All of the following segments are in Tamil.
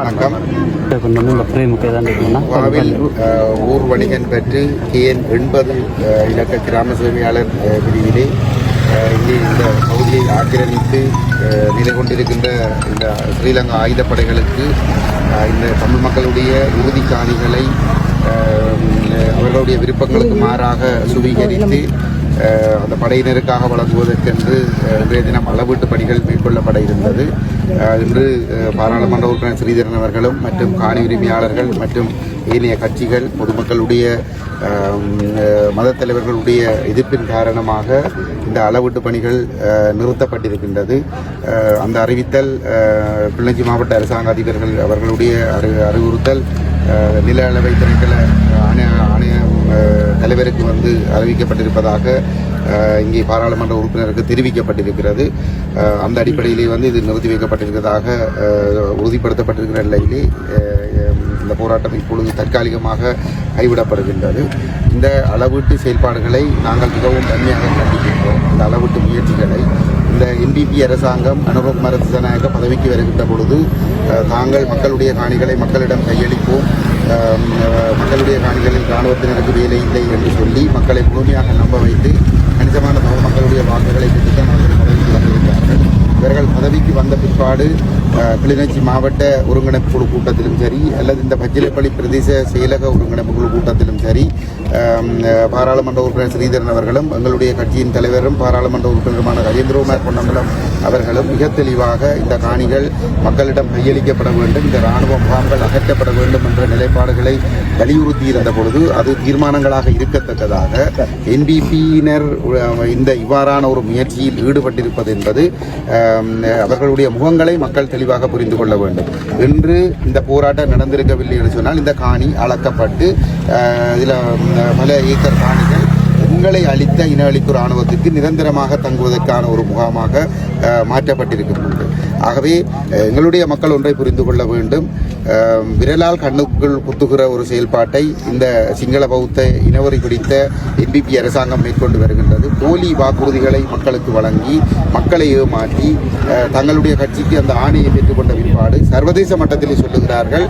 வணக்கம். ஊர் வணிகன் பெற்று KN 80 இலக்க கிராம சேவையாளர் பிரிவிலே இங்கே இந்த பகுதியை ஆக்கிரமித்து நிலை கொண்டிருக்கின்ற இந்த ஸ்ரீலங்கா ஆயுதப்படைகளுக்கு இந்த தமிழ் மக்களுடைய இறுதி காணிகளை அவர்களுடைய விருப்பங்களுக்கு மாறாக சுவீகரித்து அந்த படையினருக்காக வழங்குவதற்கென்று இன்றைய தினம் அளவீட்டு பணிகள் மேற்கொள்ளப்பட இருந்தது. இன்று பாராளுமன்ற உறுப்பினர் ஸ்ரீதரன் அவர்களும் மற்றும் காணி உரிமையாளர்கள் மற்றும் ஏனைய கட்சிகள் பொதுமக்களுடைய மத தலைவர்களுடைய எதிர்ப்பின் காரணமாக இந்த அளவீட்டு பணிகள் நிறுத்தப்பட்டிருக்கின்றது. அந்த அறிவித்தல் கிளிநொச்சி மாவட்ட அரசாங்க அதிபர்கள் அவர்களுடைய அறிவுறுத்தல் நில அளவை திணைக்கள ஆணைய தலைவருக்கு அறிவிக்கப்பட்டிருப்பதாக இங்கே பாராளுமன்ற உறுப்பினருக்கு தெரிவிக்கப்பட்டிருக்கிறது. அந்த அடிப்படையிலே இது நிறுத்தி வைக்கப்பட்டிருக்கிறதாக உறுதிப்படுத்தப்பட்டிருக்கிற நிலையிலே இந்த போராட்டம் இப்பொழுது தற்காலிகமாக கைவிடப்படுகின்றது. இந்த அளவீட்டு செயல்பாடுகளை நாங்கள் மிகவும் வன்மையாக கண்டிக்கின்றோம். இந்த அளவீட்டு முயற்சிகளை இந்த NPP அரசாங்கம் அனுரகுமார திசாநாயக்க பதவிக்கு வருகின்ற பொழுது தாங்கள் மக்களுடைய காணிகளை மக்களிடம் கையளிப்போம், மக்களுடைய காணிகளில் இராணுவத்தினருக்கு வேலை இல்லை என்று சொல்லி மக்களை முழுமையாக நம்ப வைத்து கணிசமான மக்களுடைய வாக்குகளை பெற்றுத்தான் அவர்கள் பதவிக்கு வந்திருக்கிறார்கள். இவர்கள் பதவிக்கு வந்த பிற்பாடு கிளிநொச்சி மாவட்ட ஒருங்கிணைப்பு குழு கூட்டத்திலும் சரி அல்லது இந்த பச்சிலைப்பள்ளி பிரதேச செயலக ஒருங்கிணைப்பு குழு கூட்டத்திலும் சரி பாராளுமன்ற உறுப்பினர் ஸ்ரீதரன் அவர்களும் எங்களுடைய கட்சியின் தலைவரும் பாராளுமன்ற உறுப்பினருமான கஜேந்திரகுமார் பொன்னம்பலம் அவர்களும் மிக தெளிவாக இந்த காணிகள் மக்களிடம் கையளிக்கப்பட வேண்டும், இந்த இராணுவ முகாம்கள் அகற்றப்பட வேண்டும் என்ற நிலைப்பாடுகளை வலியுறுத்தியிருந்த பொழுது அது தீர்மானங்களாக இருக்கத்தக்கதாக NPP-யினர் இந்த இவ்வாறான ஒரு முயற்சியில் ஈடுபட்டிருப்பது என்பது அவர்களுடைய முகங்களை மக்கள் தெளிவாக புரிந்து கொள்ள வேண்டும். இன்று இந்த போராட்டம் நடந்திருக்கவில்லை என்று சொன்னால் இந்த காணி அளக்கப்பட்டு இதில் பல ஏக்கர் காணிகள் உங்களை அளித்த இன அழிப்பு இராணுவத்துக்கு நிரந்தரமாக தங்குவதற்கான ஒரு முகாமாக மாற்றப்பட்டிருக்கின்றது. ஆகவே எங்களுடைய மக்கள் ஒன்றை புரிந்து கொள்ள வேண்டும். விரலால் கண்ணுக்குள் குத்துகிற ஒரு செயல்பாட்டை இந்த சிங்கள பௌத்த இனவரி பிடித்த NPP அரசாங்கம் மேற்கொண்டு வருகின்றது. போலி வாக்குறுதிகளை மக்களுக்கு வழங்கி மக்களை ஏமாற்றி தங்களுடைய கட்சிக்கு அந்த ஆணையை பெற்றுக்கொண்ட பிற்பாடு சர்வதேச மட்டத்திலே சொல்லுகிறார்கள்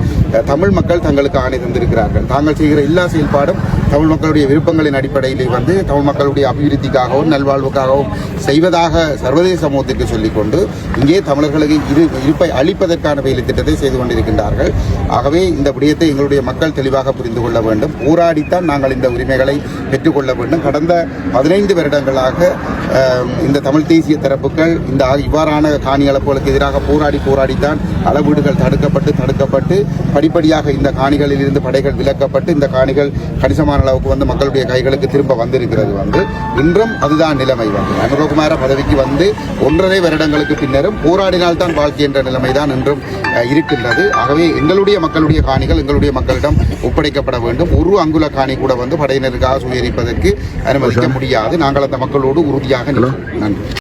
தமிழ் மக்கள் தங்களுக்கு ஆணை தந்திருக்கிறார்கள், தாங்கள் செய்கிற எல்லா செயல்பாடும் தமிழ் மக்களுடைய விருப்பங்களின் அடிப்படையிலே தமிழ் மக்களுடைய அபிவிருத்திக்காகவும் நல்வாழ்வுக்காகவும் செய்வதாக சர்வதேச சமூகத்திற்கு சொல்லிக்கொண்டு இங்கே தமிழர்களுக்கு இருப்பை அளிப்பதற்கான வேலை திட்டத்தை செய்து கொண்டிருக்கின்றார்கள். ஆகவே இந்த விடயத்தை எங்களுடைய மக்கள் தெளிவாக புரிந்து கொள்ள வேண்டும். போராடித்தான் நாங்கள் இந்த உரிமைகளை பெற்றுக்கொள்ள வேண்டும். கடந்த 15 வருடங்களாக இந்த தமிழ் தேசிய தரப்புகள் இந்த இவ்வாறான காணி அளப்புகளுக்கு எதிராக போராடித்தான் அளவீடுகள் தடுக்கப்பட்டு படிப்படியாக இந்த காணிகளில் இருந்து படைகள் விலக்கப்பட்டு இந்த காணிகள் கணிசமான அளவுக்கு மக்களுடைய கைகளுக்கு திரும்ப வந்திருக்கிறது. இன்றும் அதுதான் நிலைமை. அனுரகுமார பதவிக்கு 1.5 வருடங்களுக்கு பின்னரும் போராடினால்தான் வாழ்க்கை என்ற நிலைமைதான் இன்றும் இருக்கின்றது. ஆகவே எங்களுடைய மக்களுடைய காணிகள் எங்களுடைய மக்களிடம் ஒப்படைக்கப்பட வேண்டும். ஒரு அங்குல காணி கூட படையினருக்காக சுயரிப்பதற்கு அனுமதிக்க முடியாது. நாங்கள் அந்த மக்களோடு உறுதியாக நிற்கிறோம். நன்றி.